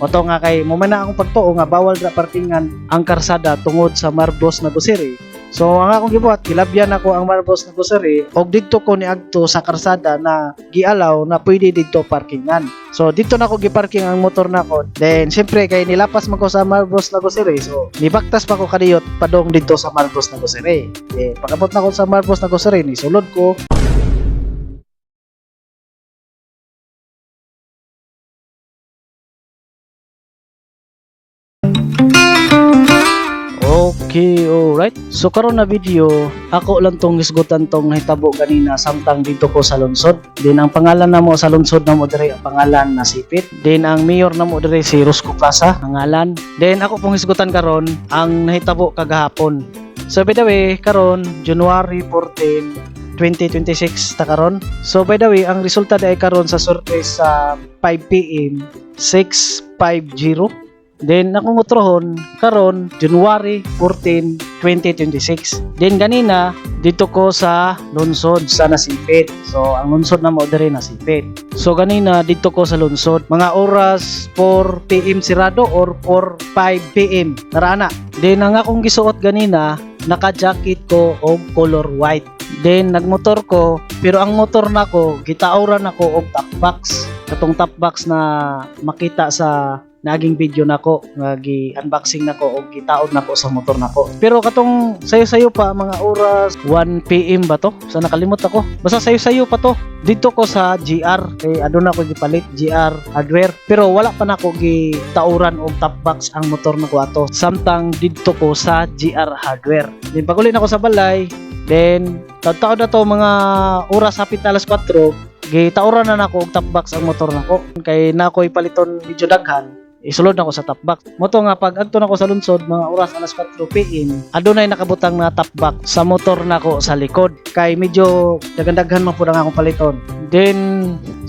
Oto nga kay mumana akong pagtuo nga bawal ra parkingan ang karsada tungod sa Marbos na grocery. So ang akong gibuhat, kilabyan ako ang Marbos na grocery og didto ko niadto sa karsada na gialaw na pwede didto parkingan. So dito na ko giparking ang motor nako. Then syempre kay nilapas man ko sa Marbos na grocery. So nibaktas pa ko kadiyot padong dito sa Marbos na grocery. Pagabot na ko sa Marbos na grocery ni sulod ko. Okay, alright. So karon na video, ako lang tong isgutan tong nahitabo ganina samtang dito ko sa lungsod. Then ang pangalan namo sa lungsod namo dire ang pangalan na Sipit. Then ang mayor namo dire si Rosco Plaza, pangalan. Then ako pong isgutan karon ang nahitabo kagahapon. So by the way, karon January 14, 2026 ta karon. So by the way, ang resulta ay karon sa survey sa 5 PM 650. Then akong utrohon karon January 14, 2026. Then ganina dito ko sa lungsod sa Nasipit. So ang lungsod na mo diri Nasipit. So ganina dito ko sa lungsod mga oras 4 PM sirado or 5 PM narana. Then ang akong gisuot ganina naka-jacket ko og color white. Then nagmotor ko pero ang motor nako gitauran nako og top box. Katong top box na makita sa naging video nako nga gi-unboxing nako og gitaod nako sa motor nako. Pero katong sayo-sayo pa mga oras 1 PM ba to? Sa nakalimot ako. Basta sayo-sayo pa to. Dito ko sa GR kay aduna ko gipalit GR hardware pero wala pa nako gitauran og top box ang motor nako ato. Samtang dito ko sa GR hardware. Then paguli nako sa balay, then taud-taud na to mga oras hapit alas 4 gitauran na nako og top box ang motor nako. Kay nakoy paliton medyo daghan. Isulod na ko sa top box. Moto nga pag adto na ko sa lungsod mga oras alas 4 PM, adunay nakabutang na top box sa motor nako sa likod. Kay medyo daghan-daghan man pud ang akong paliton. Then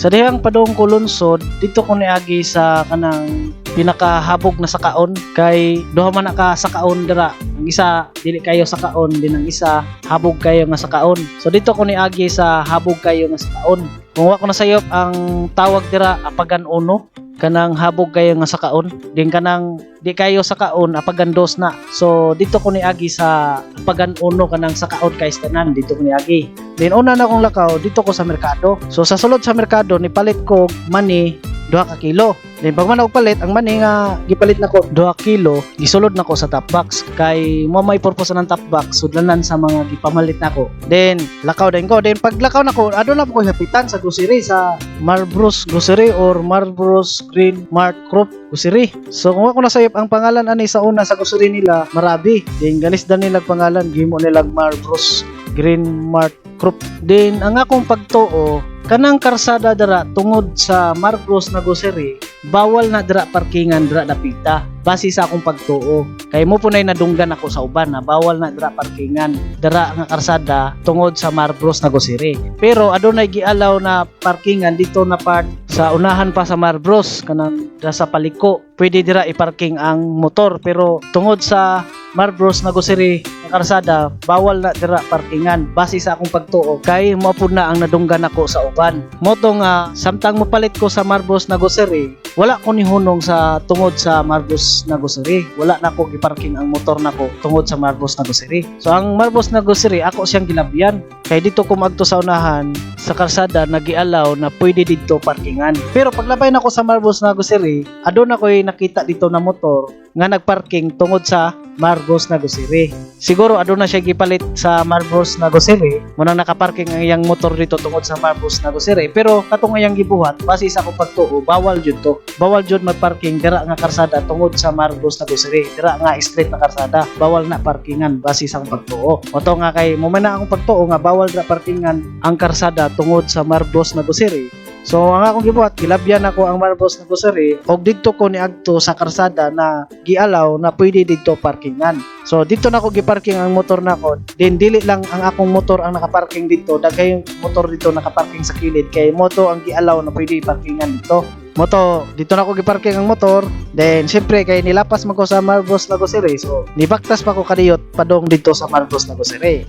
sa dihang padong ko lungsod, dito ko niagi sa kanang pinakahabog na sakaon kay duha man ka sakaon dira. Ang isa dili kayo sakaon, din ang isa habog kayo nga sakaon. So dito ko niagi sa habog kayo nga sakaon. Kung wa ko nasayop ang tawag dira apagan uno kanang habog kayo nga sakaon, din kanang di kayo sakaon apagan dos na. So dito ko niagi sa apagan uno kanang sakaon kay tanan dito ko niagi. Then una na kong lakaw dito ko sa merkado. So sa sulod sa merkado ni palit ko mani 2 ka kilo. Then pag man ako palit ang mani nga gipalit nako 2 kilo, gisulod nako sa top box kay mo may purpose ng top box sudlanan sa mga gipamalit nako. Then lakaw din ko. Then pag lakaw nako aduna po ko hapitan sa grocery sa Marbros grocery or Marbros Green Mart Group grocery. So kung ako nasayop ang pangalan ani sa una sa grocery nila Marabi. Then galis dan nila pangalan gimo nila Marbros Green Mart Group. Then ang akong pagtuo kanang karsada dira tungod sa Marbros na grocery, bawal na dira parkingan dira dapita. Base sa akong pagtuo. Kay mo punay nadunggan ako sa uban na bawal na dira parkingan dira nga karsada tungod sa Marbros na grocery. Pero adunay gialaw na parkingan dito na part sa unahan pa sa Marbros kanang dira sa paliko. Pwede dira iparking ang motor pero tungod sa Marbros na grocery nga karsada, bawal na dira parkingan base sa akong pagtuo kay mo pud na ang nadunggan ako sa uban. Moto nga samtang mopalit ko sa Marbros na grocery, wala ko ni hunong sa tungod sa Marbros na grocery. Wala na ko giparking ang motor nako tungod sa Marbos na grocery. So ang Marbos na grocery ako siyang gilabyan. Kay dito ko magto sa unahan sa karsada nagialaw na pwede dito parkingan. Pero paglabay nako sa Marbos na grocery, aduna ko'y nakita dito na motor nga nagparking tungod sa Marbos na grocery. Siguro aduna siya gipalit sa Marbos na grocery, munang nakaparking ang iyang motor dito tungod sa Marbos na grocery. Pero katong iyang gibuhat base sa akong pagtuo, bawal jud to. Bawal jud magparking dira nga karsada tungod sa Marbos na grocery. Dira nga street na karsada, bawal na parkingan base sa akong pagtuo. Moto nga kay mo man na akong pagtuo nga bawal dira parkingan ang karsada tungod sa Marbos na grocery. So ang akong gibuhat, kilabyan ako ang Marbos na grocery og didto ko niadto sa karsada na gialaw na pwede didto parkingan. So dito na ako giparking ang motor nako. Then dili lang ang akong motor ang nakaparking dito, daghay yung motor dito nakaparking sa kilid kay moto ang gialaw na pwede parkingan dito. Moto, dito na ako giparking ang motor. Then syempre kay nilapas man ko sa Marbos na grocery. So nibaktas pa ko kadiyot padong dito sa Marbos na grocery.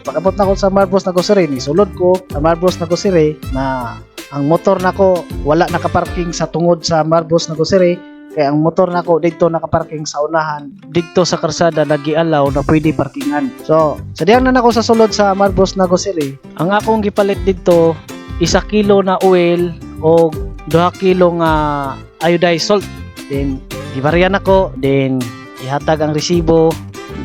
Pagabot na ko sa Marbos na grocery, ni sulod ko sa Marbos na grocery na ang motor nako wala nakaparking sa tungod sa Marbos na grocery kay ang motor nako dito nakaparking sa unahan dito sa karsada nagialaw na pwede parkingan. So sa diyang na nako sa sulod sa Marbros na grocery, ang akong gipalit dito 1 kilo na oil o 2 kilo nga iodized salt. Then gibaryan nako, then ihatag ang resibo,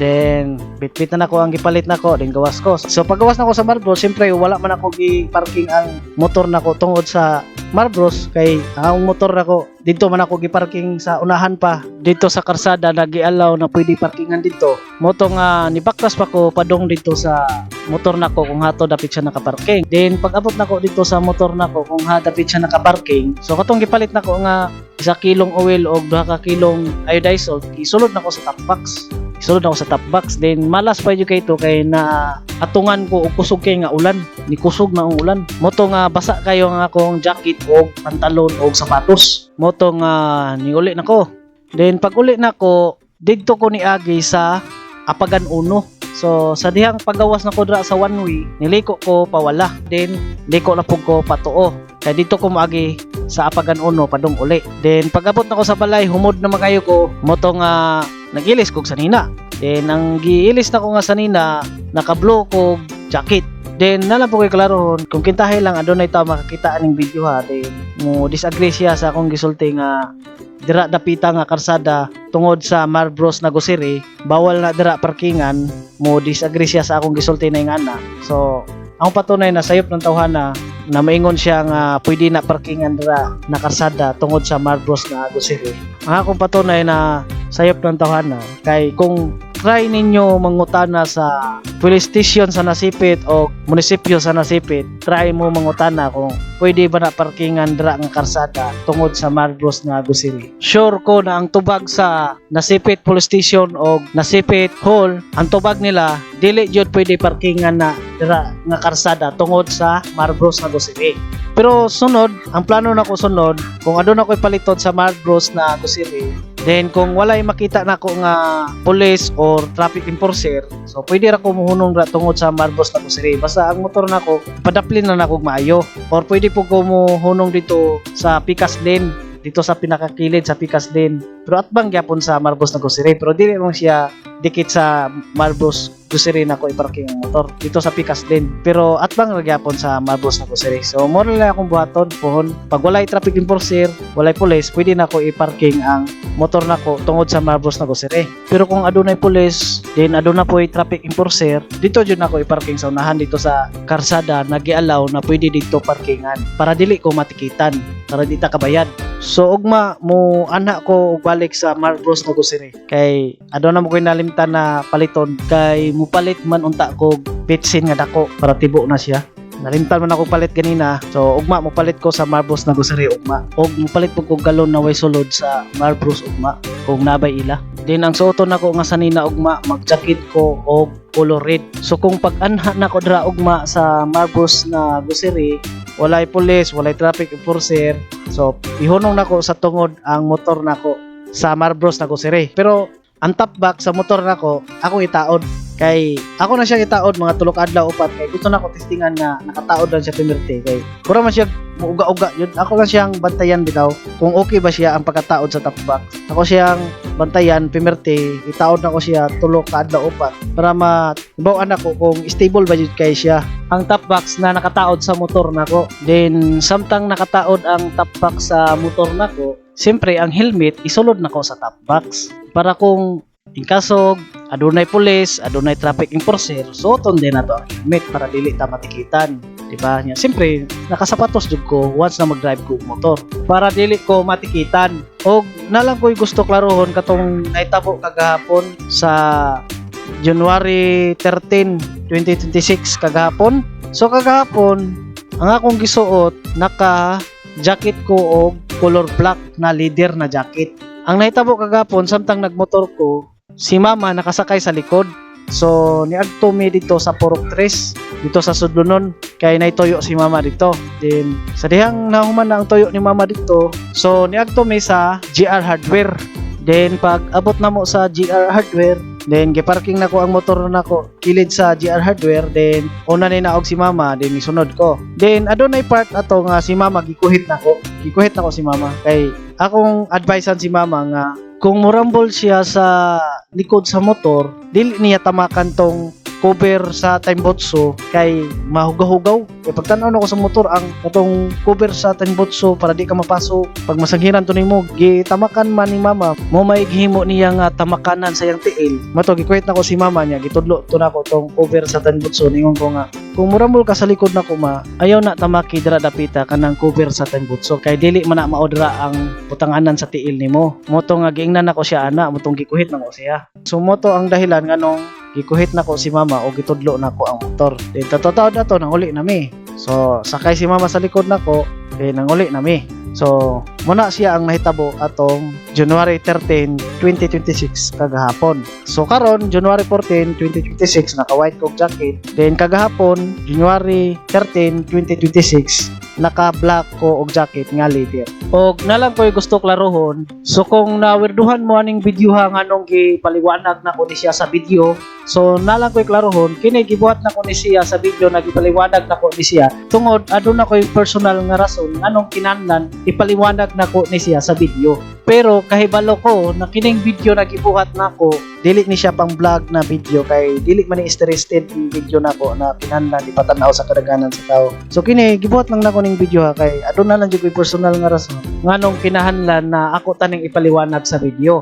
then bitbit na nako ang gipalit nako, then gawas ko. So paggawas nako sa Marbros, siyempre wala man ako gi-parking ang motor nako tungod sa Marbros kay ang motor nako dito man ako gi-parking sa unahan pa dito sa karsada nagialaw na pwede parkingan dito. Moto nga nibaktas pa ko padong dito sa motor nako kung hato dapit siya nakaparking. Then pag abot nako dito sa motor nako kung ha dapit siya nakaparking, so katong gipalit nako nga 1 kilong oil o 2 ka kilong iodized salt, isulod nako sa top box. Isulod ako sa top box. Then malas pa yung kay ito kay na atungan ko o kusog kay nga ulan. Ni kusog na ang ulan. Moto nga basa kayo nga akong jacket o pantalon o sapatos. Moto nga niuli nako. Then pag uli nako, didto ko niagi sa Apagan Uno. So sa dihang paggawas nako dra sa one way, niliko ko pawala. Then liko na pug ko patuo. Kaya dito ko maagi sa Apagan Uno padung uli. Then pag abot nako sa balay, humod na magayo ko. Moto nga nagilis kog sanina. Then ang giilis na ko nga sanina, naka-blue kog jacket. Then nalang po ko'y klarohon, kung kintahay lang adunay tayo makakita aning video ha. Then mo disagree siya sa akong gisulti nga dira dapita nga karsada tungod sa Marbros na grocery, bawal na dira parkingan. Mo disagree siya sa akong gisulti na ingana. So ang patunay na sayop ng tawhana na maingon siya nga pwede na parkingan dira na karsada tungod sa Marbros na grocery. Ang akong patunay na sayop ng tawhana kay kung try ninyo mangutana sa police station sa Nasipit o munisipyo sa Nasipit, try mo mangutana kung pwede ba na parkingan dira nga karsada tungod sa Marbros nga grocery. Sure ko na ang tubag sa Nasipit Police Station o Nasipit Hall, ang tubag nila dili jud pwede parkingan na dira nga karsada tungod sa Marbros nga grocery. Pero sunod, ang plano nako sunod, kung adun ako'y paliton sa Marbros na grocery, then kung walay makita nako nga police or traffic enforcer, so pwede ra ko muhunong ra tungod sa Marbros na grocery. Basta ang motor nako padaplin na nako maayo, or pwede po ko muhunong dito sa Pikas Lane, dito sa pinakakilid sa Pikas Lane. Pero atbang gyapon sa Marbros na grocery, pero dili lang siya dikit sa Marbros grocery na ko iparking ang motor dito sa Pikas Lane, pero atbang gyapon sa Marbros na grocery. So mo lang akong buhaton pohon, pag walay traffic enforcer, walay police, pwede na ko iparking ang motor nako tungod sa Marbros na grocery. Pero kung adunay police, then aduna po'y traffic enforcer, dito jud nako iparking sa unahan dito sa karsada nagialaw na pwede dito parkingan para dili ko matikitan, para di ta kabayad. So ugma mo anak ko balik sa Marbros na grocery kay aduna mo ko'y nalimtan na paliton kay mupalit man unta ko bitsin nga dako para tibo na siya. Nalimtan man ako palit ganina. So ugma mupalit ko sa Marbros na grocery ugma. Og mupalit pud ko galon na way sulod sa Marbros ugma kung nabay ila. Then ang suoton nako nga sanina ugma mag-jacket ko og color red. So kung pag-anha nako dra ugma sa Marbros na grocery, walay police, walay traffic enforcer. So ihunong nako sa tungod ang motor nako sa Marbros na grocery. Pero ang top box sa motor nako ako itaod. Kay ako na siya itaod mga tulok adlaw upat kay gusto na ko testingan nga nakataod lang siya pimirte kay pura man siya uga-uga yun. Ako lang siyang bantayan bitaw kung okay ba siya ang pagkataod sa top box. Ako siyang bantayan pimirte, itaod na ko siya tulok adlaw upat para mabaw-an ako kung stable ba jud kay siya ang top box na nakataod sa motor nako. Then samtang nakataod ang top box sa motor nako, siyempre ang helmet isulod nako sa top box para kung in kasog adunay police, adunay traffic enforcer, suoton din nato ang helmet para dili ta matikitan, di ba? Nya siyempre nakasapatos jud ko once na mag-drive ko motor para dili ko matikitan. Og nalang ko'y gusto klarohon katong naitabo kagahapon sa January 13, 2026 kagahapon. So kagahapon ang akong gisuot naka jacket ko og color black na leather na jacket. Ang nahitabo kagahapon samtang nagmotor ko, si mama nakasakay sa likod. So niadto mi dito sa Purok 3 dito sa Sudlunon kay naitoyo si mama dito. Then sa dihang nahuman na ang toyo ni mama dito, so niadto mi sa GR Hardware. Then pag abot na mo sa GR Hardware, then giparking nako ang motor nako kilid sa GR Hardware. Then una ni naog si mama, then isunod ko. Then adunay part ato nga si mama gikuhit nako si mama kay akong advisean si mama nga kung murambol siya sa likod sa motor, dili niya tamakan tong cover sa timbotso kay mahugaw-hugaw. Kay pagtanaw na ko sa motor ang katong cover sa timbotso para di ka mapasok. Pag masanghiran to nimo, gitamakan man ni mama, mo may gihimo niya nga tamakanan sa iyang tiil. Mato gikuwet na ko si mama niya, gitudlo to nako tong cover sa timbotso, ningon ko nga kung murambol ka sa likod nako ma, ayaw na tamaki dira dapita kanang cover sa timbotso kay dili man na maodra ang putanganan sa tiil nimo. Moto nga giingnan nako siya ana, motong gikuhit na ko siya. So moto ang dahilan nganong gikuhit na ko si mama o gitudlo na ko ang motor. Then totoo na to, nanguli nami. So sakay si mama sa likod na ko, nanguli nami. So muna siya ang nahitabo atong January 13, 2026 kagahapon. So karon January 14, 2026 naka white coat jacket. Then kagahapon January 13, 2026 naka black ko og jacket nga leather. Og nalang ko gusto klarohon. So kung nawirduhan mo aning video ha nganong gipaliwanag na ko ni siya sa video, so nalang ko klarohon kini gibuhat na ko ni siya sa video na gipaliwanag na ko ni siya tungod aduna ko personal nga rason nganong kinahanglan ipaliwanag na ko ni siya sa video. Pero kahibalo ko na kining video na gibuhat nako dili ni siya pang vlog na video kay dili man ni interested in video nako na kinahanglan ipatanaw sa kadaghanan sa tao. So kini gibuhat lang nako ning video ha kay aduna lang jud ko personal nga rason nganong kinahanglan na ako taning ipaliwanag sa video.